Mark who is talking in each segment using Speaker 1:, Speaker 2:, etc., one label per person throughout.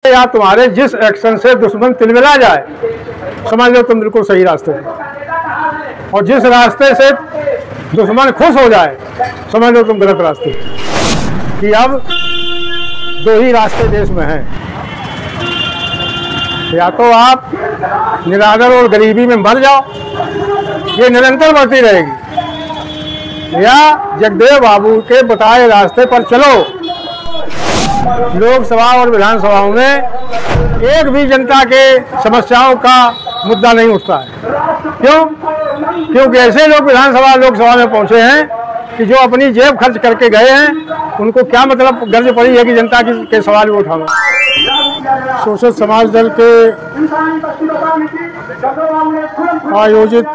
Speaker 1: या तुम्हारे जिस एक्शन से दुश्मन तिलमिला जाए, समझ लो तुम बिल्कुल सही रास्ते पे, और जिस रास्ते से दुश्मन खुश हो जाए, समझ लो तुम गलत रास्ते पे। कि अब दो ही रास्ते देश में हैं, या तो आप निरादर और गरीबी में मर जाओ, ये निरंतर बढ़ती रहेगी, या जगदेव बाबू के बताए रास्ते पर चलो। लोकसभा और विधानसभाओं में एक भी जनता के समस्याओं का मुद्दा नहीं उठता है। क्यों? क्योंकि ऐसे लोग विधानसभा लोकसभा में पहुंचे हैं कि जो अपनी जेब खर्च करके गए हैं, उनको क्या मतलब गर्ज पड़ी है कि जनता के सवाल भी उठाओ। शोषित समाज दल के आयोजित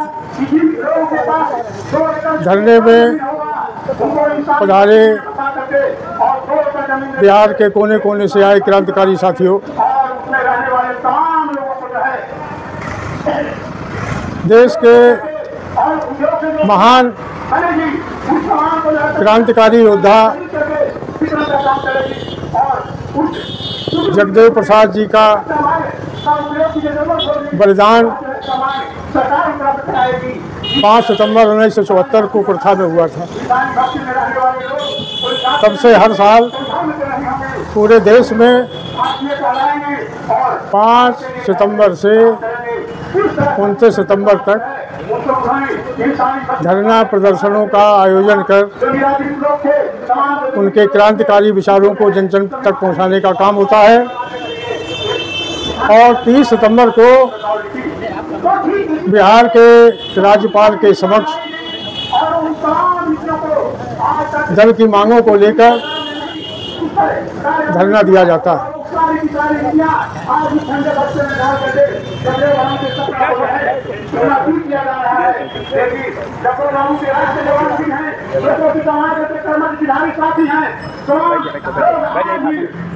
Speaker 1: धरने में पधारे बिहार के कोने कोने से आए क्रांतिकारी साथियों, देश के महान क्रांतिकारी योद्धा जगदेव प्रसाद जी का बलिदान 5 सितंबर 1974 को कुर्था में हुआ था। तब से हर साल पूरे देश में 5 सितंबर से 29 सितंबर तक धरना प्रदर्शनों का आयोजन कर उनके क्रांतिकारी विचारों को जन जन तक पहुंचाने का काम होता है। और 30 सितंबर को बिहार के राज्यपाल के समक्ष दल की मांगों को लेकर धरना दिया जाता है।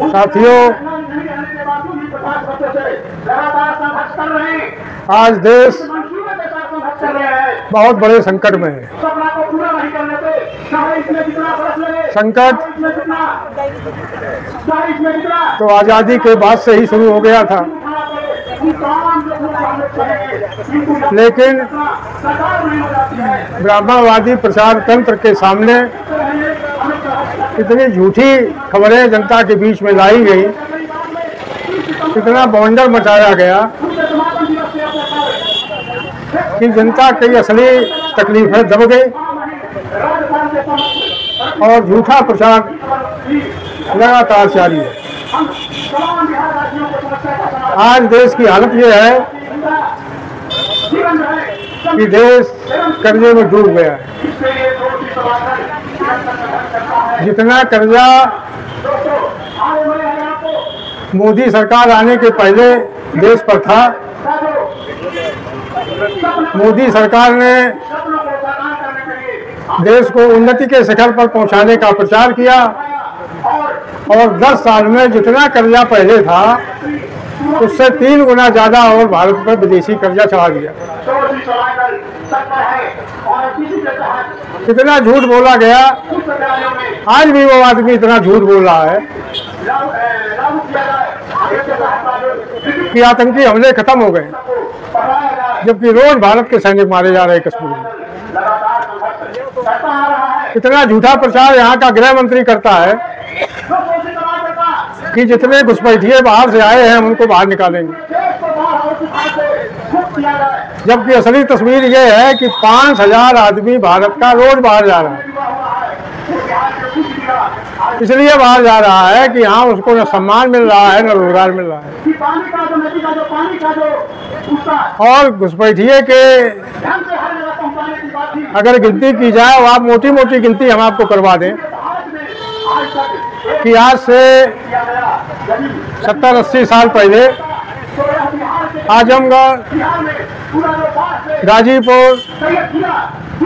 Speaker 1: साथियों, आज देश बहुत बड़े संकट में है। संकट तो आज़ादी के बाद से ही शुरू हो गया था, लेकिन ब्राह्मणवादी प्रचार तंत्र के सामने इतनी झूठी खबरें जनता के बीच में लाई गई, इतना बवंडर मचाया गया कि जनता की असली तकलीफें दब गई और झूठा प्रचार लगातार जारी है। आज देश की हालत ये है कि देश कर्जे में डूब गया है। जितना कर्जा मोदी सरकार आने के पहले देश पर था, मोदी सरकार ने देश को उन्नति के शिखर पर पहुंचाने का प्रचार किया, और 10 साल में जितना कर्जा पहले था उससे 3 गुना ज़्यादा और भारत पर विदेशी कर्जा चढ़ा दिया। इतना झूठ बोला गया, आज भी वो आदमी इतना झूठ बोल रहा है कि आतंकी हमले खत्म हो गए, जबकि रोज भारत के सैनिक मारे जा रहे हैं कश्मीर में। इतना झूठा प्रचार यहाँ का गृह मंत्री करता है कि जितने घुसपैठिए बाहर से आए हैं हम उनको बाहर निकालेंगे, जबकि असली तस्वीर ये है कि 5000 आदमी भारत का रोज बाहर जा रहा है। इसलिए बाहर जा रहा है कि यहाँ उसको न सम्मान मिल रहा है न रोजगार मिल रहा है। और घुसपैठिए के अगर गिनती की जाए, आप मोटी मोटी गिनती हम आपको करवा दें कि आज से 70-80 साल पहले आजमगढ़, गाजीपुर,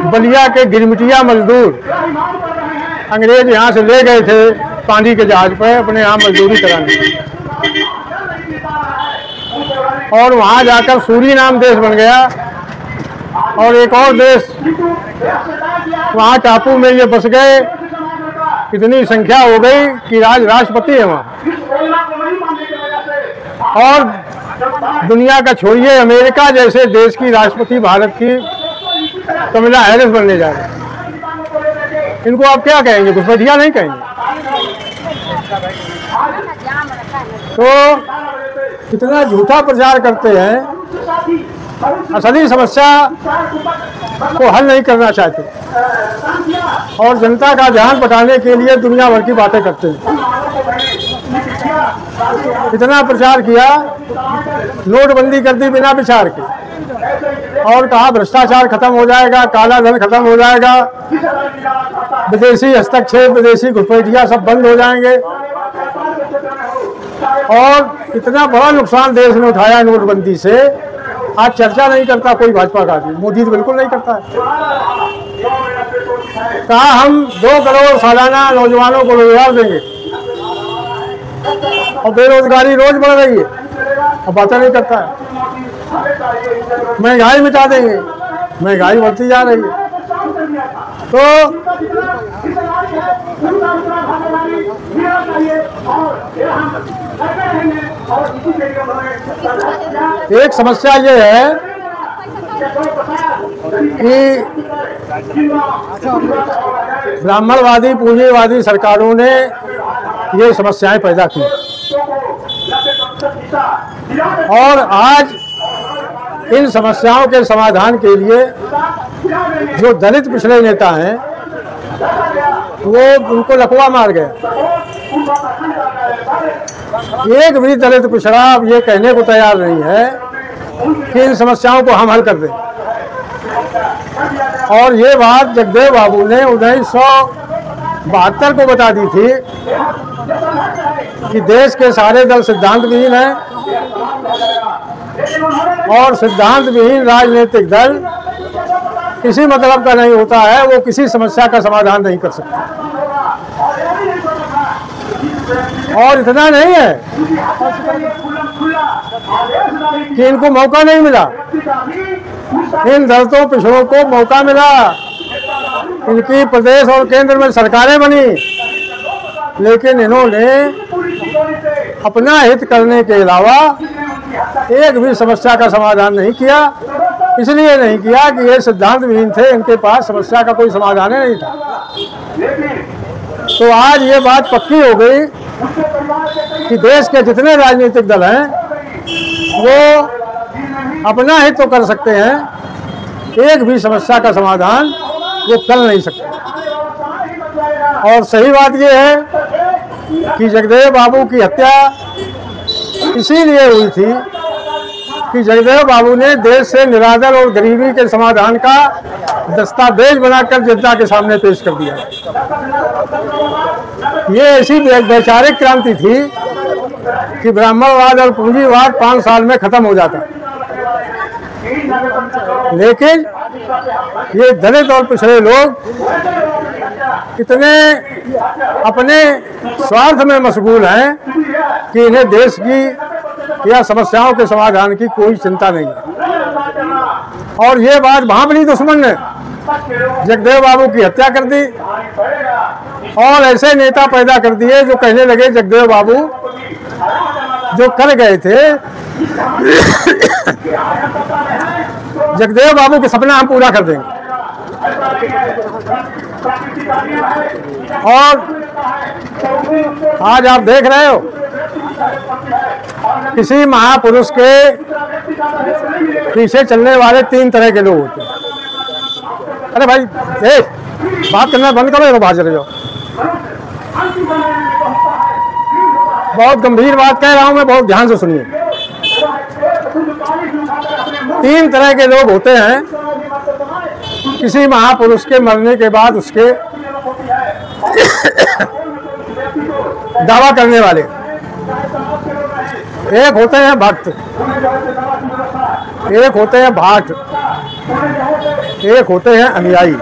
Speaker 1: बलिया के गिरमिटिया मजदूर अंग्रेज यहाँ से ले गए थे पानी के जहाज पर अपने यहाँ मजदूरी कराने, और वहाँ जाकर सूरीनाम देश बन गया, और एक और देश वहाँ टापू में ये बस गए। इतनी संख्या हो गई कि आज राष्ट्रपति है वहाँ। और दुनिया का छोड़िए, अमेरिका जैसे देश की राष्ट्रपति भारत की कमला हैरिस बनने जा रही है। इनको आप क्या कहेंगे? कुछ बढ़िया नहीं कहेंगे। तो इतना झूठा प्रचार करते हैं, असली समस्या को हल नहीं करना चाहते और जनता का ध्यान बटाने के लिए दुनिया भर की बातें करते हैं। इतना प्रचार किया, नोटबंदी कर दी बिना विचार के, और कहा भ्रष्टाचार खत्म हो जाएगा, काला धन खत्म हो जाएगा, विदेशी हस्तक्षेप, विदेशी घुसपैठियां सब बंद हो जाएंगे। और इतना बड़ा नुकसान देश ने उठाया नोटबंदी से, आज चर्चा नहीं करता कोई भाजपा का आदमी। मोदी तो बिल्कुल नहीं करता है। कहा हम 2 करोड़ सालाना नौजवानों को रोजगार देंगे और बेरोजगारी रोज बढ़ रही है, अब बातें नहीं करता है। महंगाई मिटा देंगे, महंगाई बढ़ती जा रही है। तो एक समस्या ये है कि ब्राह्मणवादी पूंजीवादी सरकारों ने ये समस्याएं पैदा की और आज इन समस्याओं के समाधान के लिए जो दलित पिछड़े नेता हैं वो उनको लकवा मार गए। एक भी दलित पिछड़ा अब ये कहने को तैयार नहीं है कि इन समस्याओं को हम हल कर दें। और ये बात जगदेव बाबू ने 1972 को बता दी थी कि देश के सारे दल सिद्धांत विहीन हैं और सिद्धांत विहीन राजनीतिक दल किसी मतलब का नहीं होता है, वो किसी समस्या का समाधान नहीं कर सकता। और इतना नहीं है कि इनको मौका नहीं मिला, इन दलितों पिछड़ों को मौका मिला, इनकी प्रदेश और केंद्र में सरकारें बनी, लेकिन इन्होंने अपना हित करने के अलावा एक भी समस्या का समाधान नहीं किया। इसलिए नहीं किया कि ये सिद्धांत विहीन थे, इनके पास समस्या का कोई समाधान ही नहीं था। तो आज ये बात पक्की हो गई कि देश के जितने राजनीतिक दल हैं वो अपना हित तो कर सकते हैं, एक भी समस्या का समाधान वो कर नहीं सकते। और सही बात ये है कि जगदेव बाबू की हत्या इसीलिए हुई थी कि जगदेव बाबू ने देश से निरादर और गरीबी के समाधान का दस्तावेज बनाकर जनता के सामने पेश कर दिया। ये ऐसी वैचारिक क्रांति थी कि ब्राह्मणवाद और पूंजीवाद 5 साल में खत्म हो जाता, लेकिन ये दलित और पिछड़े लोग इतने अपने स्वार्थ में मशगूल हैं कि इन्हें देश की या समस्याओं के समाधान की कोई चिंता नहीं है। और ये बात महाबली दुश्मन ने जगदेव बाबू की हत्या कर दी और ऐसे नेता पैदा कर दिए जो कहने लगे जगदेव बाबू जो कर गए थे जगदेव बाबू के सपना हम पूरा कर देंगे। और आज आप देख रहे हो किसी महापुरुष के पीछे चलने वाले 3 तरह के लोग होते हैं। अरे भाई बात करना बंद करो, तो बात चले जाओ। बहुत गंभीर बात कह रहा हूं मैं, बहुत ध्यान से सुनिए। 3 तरह के लोग होते हैं किसी महापुरुष के मरने के बाद उसके दावा करने वाले। एक होते हैं भक्त, एक होते हैं भाट, एक होते हैं अनुयायी।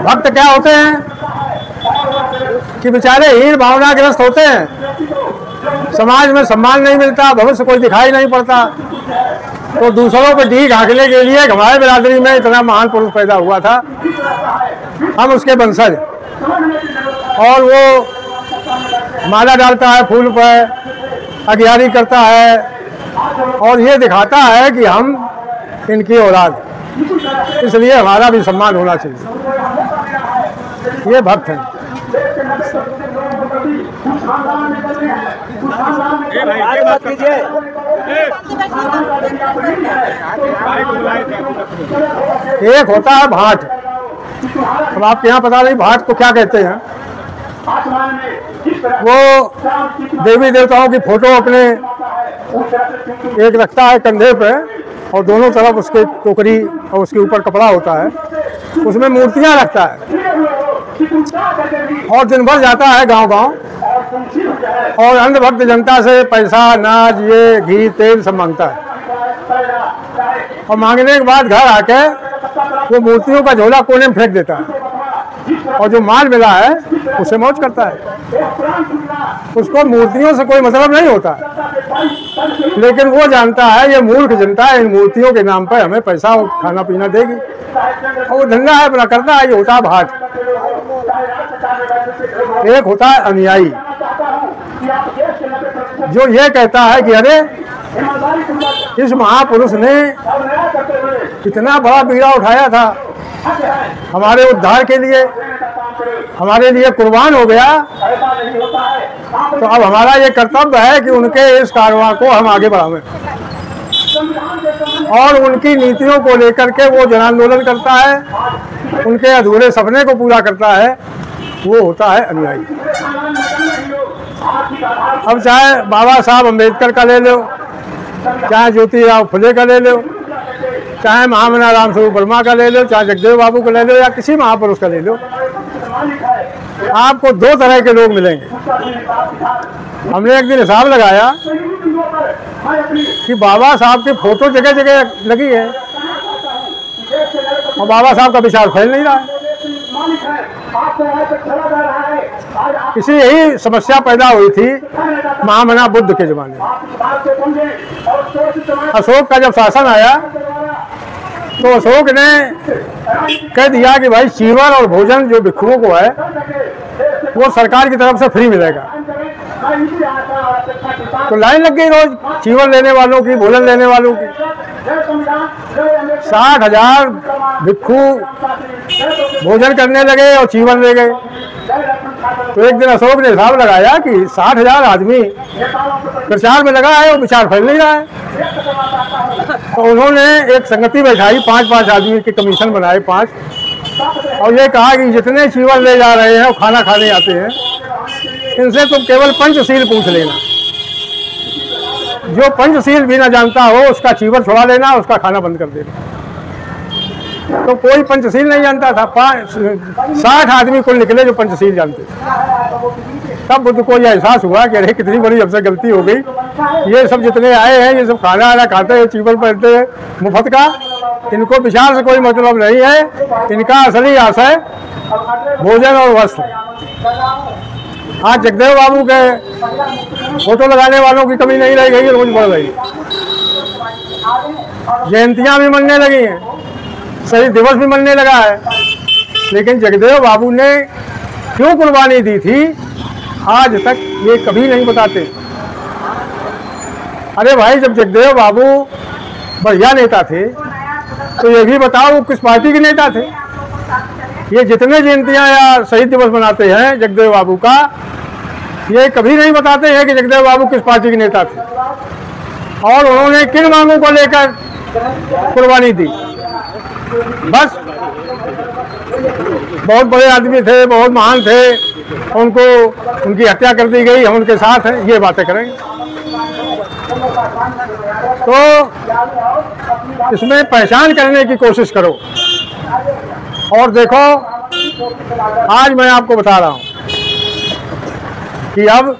Speaker 1: भक्त क्या होते हैं कि बेचारे हीन भावनाग्रस्त होते हैं, समाज में सम्मान नहीं मिलता, भविष्य कोई दिखाई नहीं पड़ता, तो दूसरों पे ढीक हाँकने के लिए हमारे बिरादरी में इतना महान पुरुष पैदा हुआ था, हम उसके वंशज। और वो माला डालता है फूल पर, अगियारी करता है और ये दिखाता है कि हम इनकी औलाद, इसलिए हमारा भी सम्मान होना चाहिए। ये भक्त हैं। एक होता है भाट। अब आपके यहाँ पता नहीं भाट को क्या कहते हैं। वो देवी देवताओं की फोटो अपने एक रखता है कंधे पे और दोनों तरफ उसके टोकरी और उसके ऊपर कपड़ा होता है, उसमें मूर्तियां रखता है और दिन भर जाता है गांव-गांव और अंधभक्त जनता से पैसा, अनाज, ये घी, तेल सब मांगता है और मांगने के बाद घर आके वो मूर्तियों का झोला कोने में फेंक देता है और जो माल मिला है उसे मौज करता है। उसको मूर्तियों से कोई मतलब नहीं होता, लेकिन वो जानता है ये मूर्ख जनता इन मूर्तियों के नाम पर हमें पैसा और खाना पीना देगी और वो धंधा है अपना करता है। ये होता है भाट। एक होता है अनुयायी, जो ये कहता है कि अरे इस महापुरुष ने इतना बड़ा बीड़ा उठाया था हमारे उद्धार के लिए, हमारे लिए कुर्बान हो गया, तो अब हमारा ये कर्तव्य है कि उनके इस कारवां को हम आगे बढ़ाएं और उनकी नीतियों को लेकर के वो जन आंदोलन करता है, उनके अधूरे सपने को पूरा करता है। वो होता है अनुयायी। अब चाहे बाबा साहब अम्बेडकर का ले लो, चाहे ज्योतिराव फुले का ले लो, चाहे महामना राम स्वरूप वर्मा का ले लो, चाहे जगदेव बाबू का ले लो या किसी महापुरुष का ले लो, आपको दो तरह के लोग मिलेंगे। हमने एक दिन हिसाब लगाया कि बाबा साहब की फोटो जगह जगह लगी है और बाबा साहब का विचार फैल नहीं रहा है। इसी यही समस्या पैदा हुई थी महामना बुद्ध के जमाने में। अशोक का जब शासन आया तो अशोक ने कह दिया कि भाई चीवर और भोजन जो भिक्षुओं को है वो सरकार की तरफ से फ्री मिलेगा। तो लाइन लग गई रोज चीवर लेने वालों की, भोजन लेने वालों की। 60,000 भिक्षु भोजन करने लगे और चीवर ले गए। तो एक दिन अशोक ने हिसाब लगाया कि 60,000 आदमी प्रचार में लगा है और विचार फैल नहीं रहा है। तो उन्होंने एक संगति बैठाई, 5-5 आदमी के कमीशन बनाए 5, और ये कहा कि जितने चीवर ले जा रहे हैं और खाना खाने आते हैं इनसे तुम केवल पंचशील पूछ लेना। जो पंचशील भी ना जानता हो उसका चीवर छुड़ा लेना, उसका खाना बंद कर देना। तो कोई पंचशील नहीं जानता था। 60 आदमी कुल निकले जो पंचशील जानते। तब बुद्ध को यह एहसास हुआ कि अरे कितनी बड़ी हमसे गलती हो गई। ये सब जितने आए हैं ये सब खाना आना खाते हैं, चीवर पहनते हैं मुफ्त का, इनको विचार से कोई मतलब नहीं है। इनका असली आशय भोजन और वस्त्र। आज जगदेव बाबू के फोटो लगाने वालों की कमी नहीं रह गई, रोज बढ़ रही। जयंतियां भी मनने लगी हैं, शहीद दिवस भी मनने लगा है, लेकिन जगदेव बाबू ने क्यों कुर्बानी दी थी आज तक ये कभी नहीं बताते। अरे भाई, जब जगदेव बाबू बढ़िया नेता थे तो ये भी बताओ वो किस पार्टी के नेता थे। ये जितने जयंतियां या शहीद दिवस मनाते हैं जगदेव बाबू का, ये कभी नहीं बताते हैं कि जगदेव बाबू किस पार्टी के नेता थे और उन्होंने किन मांगों को लेकर कुर्बानी दी। बस बहुत बड़े आदमी थे, बहुत महान थे, उनको उनकी हत्या कर दी गई, हम उनके साथ हैं, ये बातें करेंगे। तो इसमें पहचान करने की कोशिश करो। और देखो, आज मैं आपको बता रहा हूं कि अब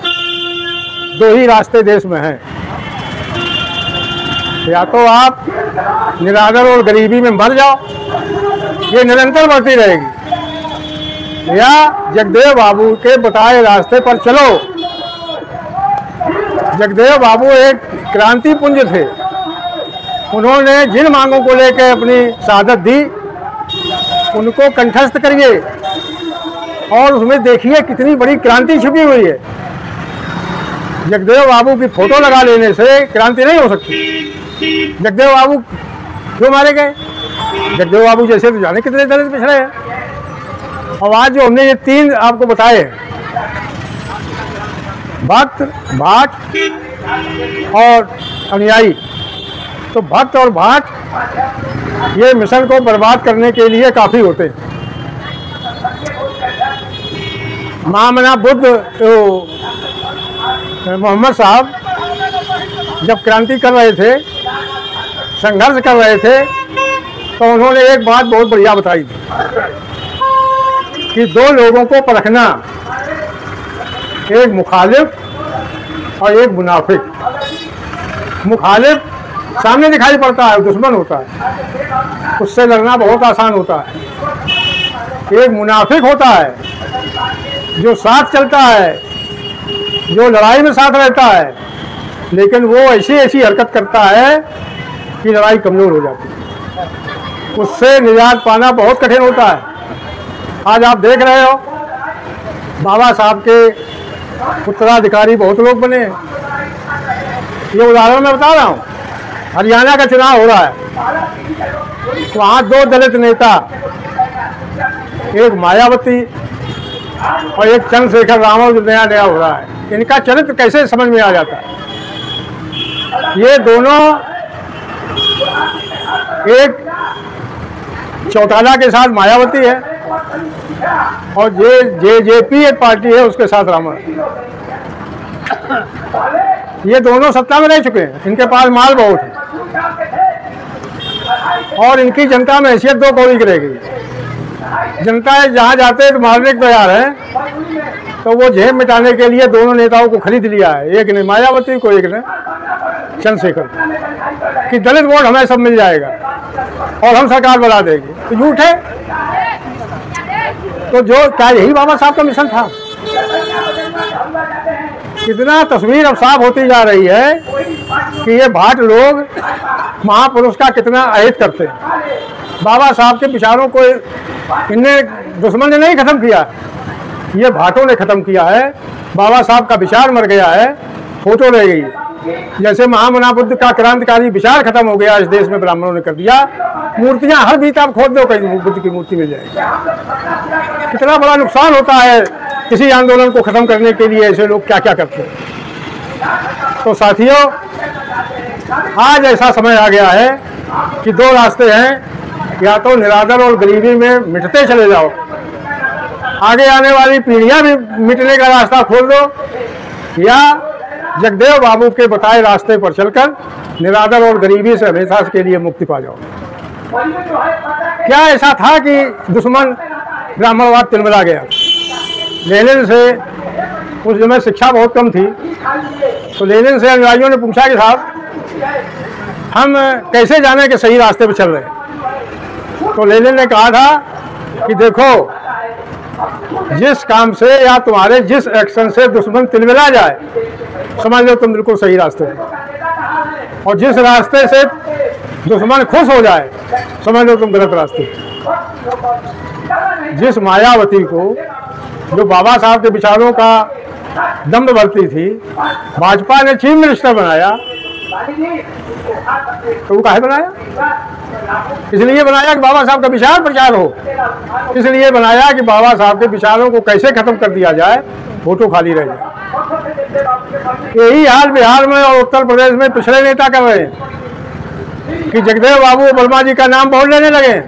Speaker 1: 2 ही रास्ते देश में हैं। या तो आप निरादर और गरीबी में मर जाओ, ये निरंतर बढ़ती रहेगी, या जगदेव बाबू के बताए रास्ते पर चलो। जगदेव बाबू एक क्रांति पुंज थे। उन्होंने जिन मांगों को लेकर अपनी शहादत दी उनको कंठस्थ करिए और उसमें देखिए कितनी बड़ी क्रांति छुपी हुई है। जगदेव बाबू की फोटो लगा लेने से क्रांति नहीं हो सकती। जगदेव बाबू क्यों मारे गए? जगदेव बाबू जैसे तो जाने कितने दलित पिछड़े हैं। और आज जो हमने ये 3 आपको बताए, भक्त, भाट और अनुयायी, तो भक्त और भाट ये मिशन को बर्बाद करने के लिए काफ़ी होते हैं। महामना बुद्ध तो मोहम्मद साहब जब क्रांति कर रहे थे, संघर्ष कर रहे थे, तो उन्होंने एक बात बहुत बढ़िया बताई थी कि 2 लोगों को परखना, एक मुखालिफ और एक मुनाफिक। मुखालिफ सामने दिखाई पड़ता है, दुश्मन होता है, उससे लड़ना बहुत आसान होता है। एक मुनाफिक होता है जो साथ चलता है, जो लड़ाई में साथ रहता है, लेकिन वो ऐसी ऐसी हरकत करता है कि लड़ाई कमजोर हो जाती है। उससे निजात पाना बहुत कठिन होता है। आज आप देख रहे हो बाबा साहब के उत्तराधिकारी बहुत लोग बने हैं। ये उदाहरण मैं बता रहा हूँ, हरियाणा का चुनाव हो रहा है, वहाँ 2 दलित नेता, एक मायावती और एक चंद्रशेखर रावत जो नया नया हो रहा है, इनका चरित्र कैसे समझ में आ जाता है। ये दोनों एक चौटाला के साथ मायावती है और जेजेपी एक पार्टी है उसके साथ रावण। ये दोनों सत्ता में रह चुके हैं, इनके पास माल बहुत है और इनकी जनता में हैसियत 2 कौड़ी की रह गई। जनता जहाँ जाते हैं तो मारने को तैयार है, तो वो जेब मिटाने के लिए दोनों नेताओं को खरीद लिया है, एक ने मायावती को, एक ने चंद्रशेखर, कि दलित वोट हमें सब मिल जाएगा और हम सरकार बना देंगे। तो झूठ है। तो जो क्या यही बाबा साहब का मिशन था? कितना तस्वीर अब साफ होती जा रही है कि ये भाट लोग महापुरुष का कितना अहित करते हैं। बाबा साहब के विचारों को इनने दुश्मन ने नहीं खत्म किया, ये भाटों ने खत्म किया है। बाबा साहब का विचार मर गया है, फोटो रह गई है। जैसे महामना बुद्ध का क्रांतिकारी विचार खत्म हो गया इस देश में, ब्राह्मणों ने कर दिया। मूर्तियां हर बीत आप खोद दो, कहीं बुद्ध की मूर्ति मिल जाएगी। कितना बड़ा नुकसान होता है किसी आंदोलन को खत्म करने के लिए, ऐसे लोग क्या क्या करते हैं। तो साथियों, आज ऐसा समय आ गया है कि 2 रास्ते हैं, या तो निरादर और गरीबी में मिटते चले जाओ, आगे आने वाली पीढ़ियां भी मिटने का रास्ता खोल दो, या जगदेव बाबू के बताए रास्ते पर चलकर निरादर और गरीबी से हमेशा के लिए मुक्ति पा जाओ। क्या ऐसा था कि दुश्मन ब्राह्मणवाद तिलमिला गया? लेनिन से उस समय शिक्षा बहुत कम थी, तो लेनिन से अनुयायियों ने पूछा कि साहब हम कैसे जाने कि सही रास्ते पर चल रहे हैं? तो लेनिन ने कहा था कि देखो, जिस काम से या तुम्हारे जिस एक्शन से दुश्मन तिलमिला जाए, समझ लो तुम बिल्कुल सही रास्ते पर, और जिस रास्ते से दुश्मन खुश हो जाए, समझ लो तुम गलत रास्ते पर। जिस मायावती को, जो बाबा साहब के विचारों का दम्भ भरती थी, भाजपा ने चीफ मिनिस्टर बनाया, तो वो काहे बनाया? इसलिए बनाया कि बाबा साहब का विचार प्रचार हो, इसलिए बनाया कि बाबा साहब के विचारों को कैसे खत्म कर दिया जाए, फोटो खाली रह जाए। यही हाल बिहार में और उत्तर प्रदेश में पिछड़े नेता कर रहे हैं कि जगदेव बाबू वर्मा जी का नाम बहुत लेने लगे,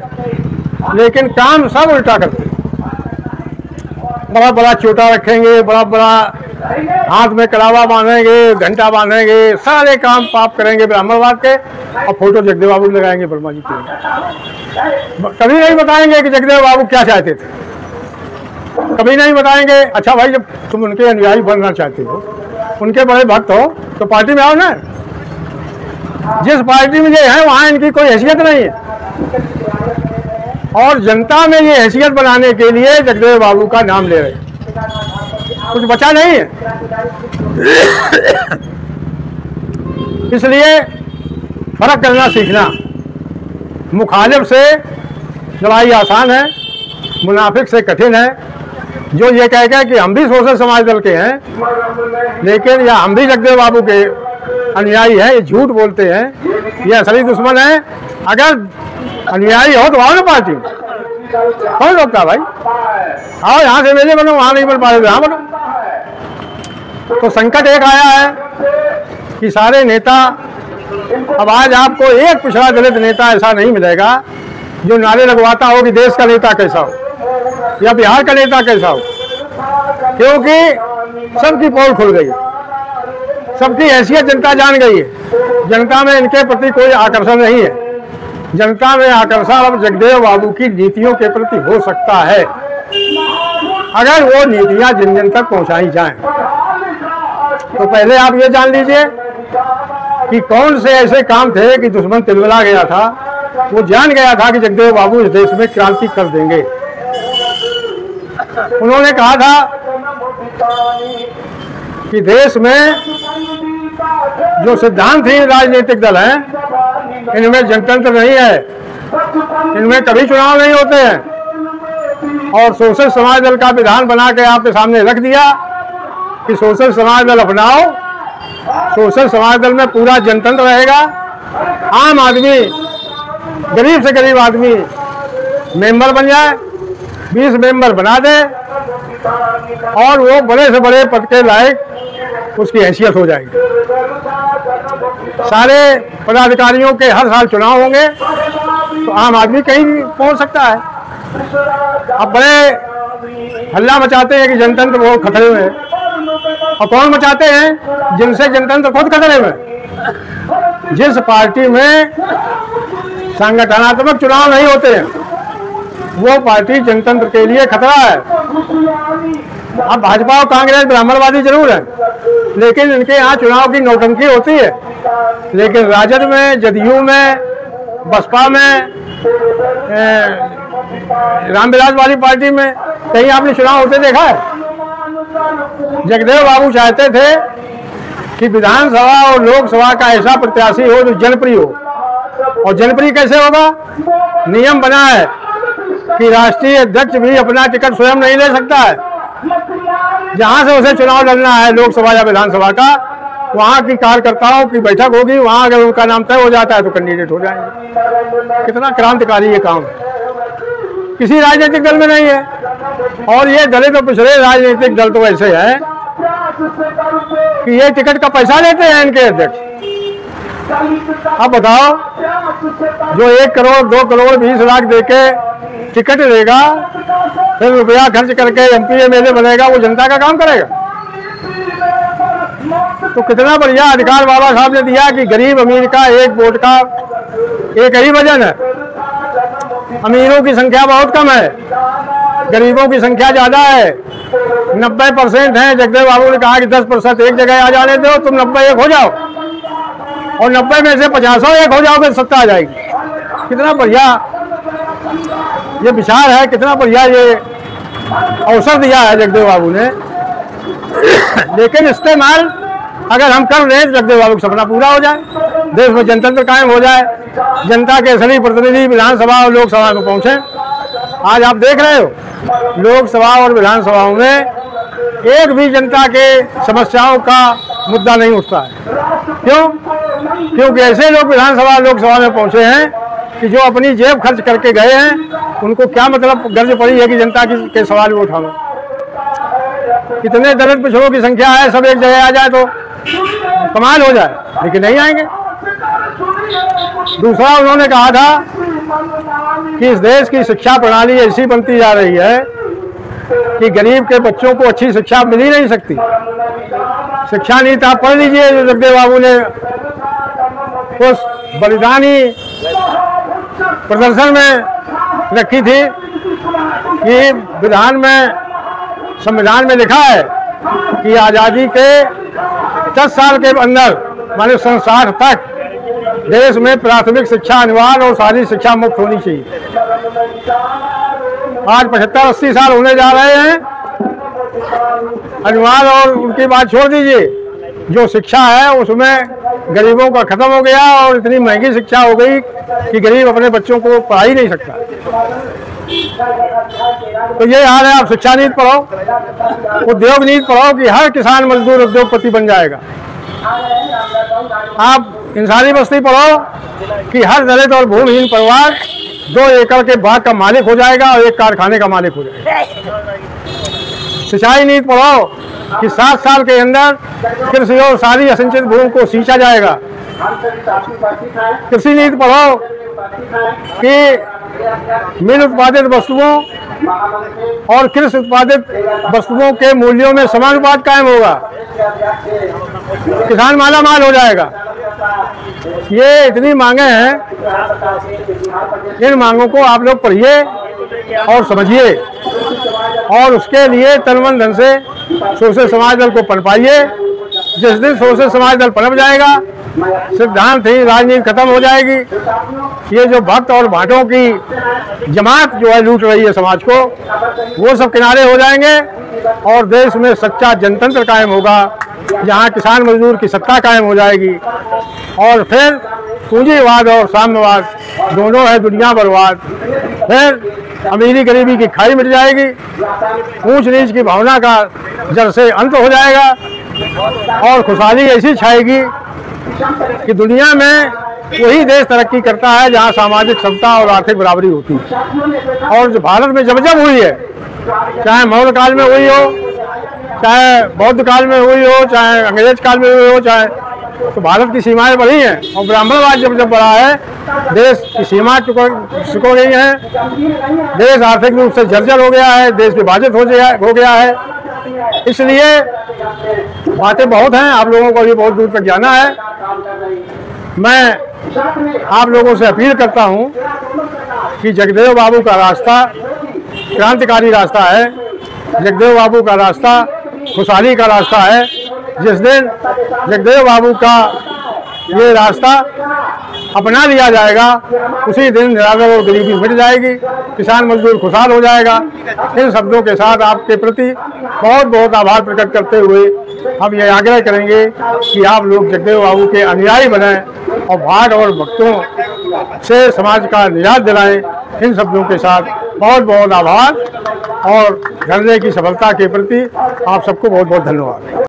Speaker 1: लेकिन काम सब उल्टा करते हैं। बड़ा बड़ा चोटा रखेंगे, बड़ा बड़ा हाथ में कलावा बांधेंगे, घंटा बांधेंगे, सारे काम पाप करेंगे ब्राह्मणवाद के, और फोटो जगदेव बाबू लगाएंगे वर्मा जी के। कभी नहीं बताएंगे कि जगदेव बाबू क्या चाहते थे, कभी नहीं बताएंगे। अच्छा भाई, जब तुम उनके अनुयायी बनना चाहते हो, उनके बड़े भक्त हो, तो पार्टी में आओ ना। जिस पार्टी में ये है वहाँ इनकी कोई हैसियत नहीं है, और जनता में ये हैसियत बनाने के लिए जगदेव बाबू का नाम ले रहे हैं, कुछ बचा नहीं है। इसलिए फर्क करना सीखना। मुखालिफ से लड़ाई आसान है, मुनाफिक से कठिन है। जो ये कह कि हम भी सोशल समाज दल के हैं, लेकिन या हम भी जगदेव बाबू के अनुयायी हैं, ये झूठ बोलते हैं, ये असली दुश्मन है। अगर अनुयायी हो तो आओ ना पार्टी, कौन रोकता भाई? आओ यहाँ से मेले बनो, वहाँ नहीं बन पा रहे यहाँ बनो। तो संकट एक आया है कि सारे नेता, अब आज आपको एक पिछड़ा दलित नेता ऐसा नहीं मिलेगा जो नारे लगवाता हो कि देश का नेता कैसा हो या बिहार का नेता कैसा हो, क्योंकि सबकी पोल खुल गई, सबकी हैसियत जनता जान गई है। जनता में इनके प्रति कोई आकर्षण नहीं है। जनता में आकर्षण अब जगदेव बाबू की नीतियों के प्रति हो सकता है, अगर वो नीतियां जिन जन तक पहुंचाई जाएं। तो पहले आप ये जान लीजिए कि कौन से ऐसे काम थे कि दुश्मन तिलमिला गया था, वो जान गया था कि जगदेव बाबू इस देश में क्रांति कर देंगे। उन्होंने कहा था कि देश में जो सिद्धांत ही राजनीतिक दल हैं, इनमें जनतंत्र नहीं है, इनमें कभी चुनाव नहीं होते हैं। और सोशल समाज दल का विधान बना के आपके सामने रख दिया कि सोशल समाज दल अपनाओ, सोशल समाज दल में पूरा जनतंत्र रहेगा। आम आदमी, गरीब से गरीब आदमी मेंबर बन जाए, 20 मेंबर बना दे और वो बड़े से बड़े पद के लायक उसकी हैसियत हो जाएगी। सारे पदाधिकारियों के हर साल चुनाव होंगे तो आम आदमी कहीं भी पहुंच सकता है। अब बड़े हल्ला मचाते हैं कि जनतंत्र बहुत खतरे में है, और कौन मचाते हैं? जिनसे जनतंत्र खुद खतरे में। जिस पार्टी में संगठनात्मक चुनाव नहीं होते हैं वो पार्टी जनतंत्र के लिए खतरा है। अब भाजपा और कांग्रेस ब्राह्मणवादी जरूर है, लेकिन इनके यहाँ चुनाव की नौटंकी होती है। लेकिन राजद में, जदयू में, बसपा में, रामविलास वाली पार्टी में कहीं आपने चुनाव होते देखा है? जगदेव बाबू चाहते थे कि विधानसभा और लोकसभा का ऐसा प्रत्याशी हो जो जनप्रिय हो। और जनप्रिय कैसे होगा? नियम बना है कि राष्ट्रीय अध्यक्ष भी अपना टिकट स्वयं नहीं ले सकता है। जहां से उसे चुनाव लड़ना है लोकसभा या विधानसभा का, वहां की कार्यकर्ताओं की बैठक होगी, वहां अगर उनका नाम तय हो जाता है तो कैंडिडेट हो जाएंगे। कितना क्रांतिकारी ये काम है, किसी राजनीतिक दल में नहीं है। और ये दलित और पिछड़े राजनीतिक दल तो ऐसे हैं कि ये टिकट का पैसा लेते हैं इनके अध्यक्ष। अब बताओ, जो 1 करोड़ 2 करोड़ 20 लाख देके टिकट लेगा, फिर रुपया खर्च करके एमपी एमएलए बनेगा, वो जनता का काम करेगा? तो कितना बढ़िया अधिकार बाबा साहब ने दिया कि गरीब अमीर का एक वोट का एक ही वजन है। अमीरों की संख्या बहुत कम है, गरीबों की संख्या ज्यादा है। 90% है। जगदेव बाबू ने कहा कि 10% एक जगह आ जाने दो, तुम 90 एक हो जाओ, और 90 में से 50 एक हो जाओगे, सत्ता आ जाएगी। कितना बढ़िया ये विचार है, कितना बढ़िया ये अवसर दिया है जगदेव बाबू ने। लेकिन इस्तेमाल अगर हम कर रहे हैं तो जगदेव बाबू का सपना पूरा हो जाए, देश में जनतंत्र कायम हो जाए, जनता के असली प्रतिनिधि विधानसभा और लोकसभा में पहुंचे। आज आप देख रहे हो लोकसभा और विधानसभाओं में एक भी जनता के समस्याओं का मुद्दा नहीं उठता है। क्यों? क्योंकि ऐसे लोग विधानसभा लोकसभा में पहुंचे हैं कि जो अपनी जेब खर्च करके गए हैं, उनको क्या मतलब गर्ज पड़ी है कि जनता के सवाल भी उठाना। कितने दलित पिछड़ों की संख्या है, सब एक जगह आ जाए तो कमाल हो जाए, लेकिन नहीं आएंगे। दूसरा, उन्होंने कहा था कि इस देश की शिक्षा प्रणाली ऐसी बनती जा रही है कि गरीब के बच्चों को अच्छी शिक्षा मिल ही नहीं सकती। शिक्षा नीति आप पढ़ लीजिए जो जगदेव बाबू ने उस बलिदानी प्रदर्शन में रखी थी कि संविधान में लिखा है कि आज़ादी के 10 साल के अंदर माने 60 तक देश में प्राथमिक शिक्षा अनिवार्य और सारी शिक्षा मुफ्त होनी चाहिए। आज 75-80 साल होने जा रहे हैं, अनिवार्य और उनकी बात छोड़ दीजिए, जो शिक्षा है उसमें गरीबों का खत्म हो गया और इतनी महंगी शिक्षा हो गई कि गरीब अपने बच्चों को पढ़ा ही नहीं सकता। तो ये हाल है। आप शिक्षा नीति पढ़ो, उद्योग नीति पढ़ो कि हर किसान मजदूर उद्योगपति बन जाएगा। आप इंसानी बस्ती पढ़ो कि हर दलित और भूमिहीन परिवार 2 एकड़ के बाग का मालिक हो जाएगा और एक कारखाने का मालिक हो जाएगा। सिंचाई नीति पढ़ो कि 7 साल के अंदर कृषि और सारी असिंचित भूमि को सींचा जाएगा। कृषि नीति पढ़ो कि मिल उत्पादित वस्तुओं और कृषि उत्पादित वस्तुओं के मूल्यों में समानुपात कायम होगा, किसान माला माल हो जाएगा। ये इतनी मांगे हैं, इन मांगों को आप लोग पढ़िए और समझिए और उसके लिए तन मन धन से सोशल समाज दल को पनपाइए। जिस दिन सोशल समाज दल पनप जाएगा, सिद्धांत ही राजनीति खत्म हो जाएगी। ये जो भक्त और भाटों की जमात जो है लूट रही है समाज को, वो सब किनारे हो जाएंगे और देश में सच्चा जनतंत्र कायम होगा, जहाँ किसान मजदूर की सत्ता कायम हो जाएगी। और फिर पूंजीवाद और साम्यवाद दोनों है दुनिया बर्बाद। फिर अमीरी गरीबी की खाई मिट जाएगी, ऊंच नीच की भावना का जड़ से अंत हो जाएगा और खुशहाली ऐसी छाएगी कि दुनिया में वही देश तरक्की करता है जहां सामाजिक समता और आर्थिक बराबरी होती है। और जो भारत में जब जब हुई है, चाहे मौर्य काल में हुई हो, चाहे बौद्ध काल में हुई हो, चाहे अंग्रेज काल में हुई हो, चाहे तो भारत की सीमाएं बढ़ी हैं और ब्राह्मणवाद जब जब बढ़ा है, देश की सीमाएं सिकुड़ गई हैं, देश आर्थिक रूप से जर्जर हो गया है, देश विभाजित हो गया है। इसलिए बातें बहुत हैं, आप लोगों को भी बहुत दूर तक जाना है। मैं आप लोगों से अपील करता हूं कि जगदेव बाबू का रास्ता क्रांतिकारी रास्ता है, जगदेव बाबू का रास्ता खुशहाली का रास्ता है। जिस दिन जगदेव बाबू का ये रास्ता अपना लिया जाएगा, उसी दिन निरादर और गरीबी मिट जाएगी, किसान मजदूर खुशहाल हो जाएगा। इन शब्दों के साथ आपके प्रति बहुत बहुत आभार प्रकट करते हुए हम ये आग्रह करेंगे कि आप लोग जगदेव बाबू के अनुयायी बनें और भाट और भक्तों से समाज का निजात दिलाएं। इन शब्दों के साथ बहुत बहुत आभार और धरने की सफलता के प्रति आप सबको बहुत बहुत धन्यवाद।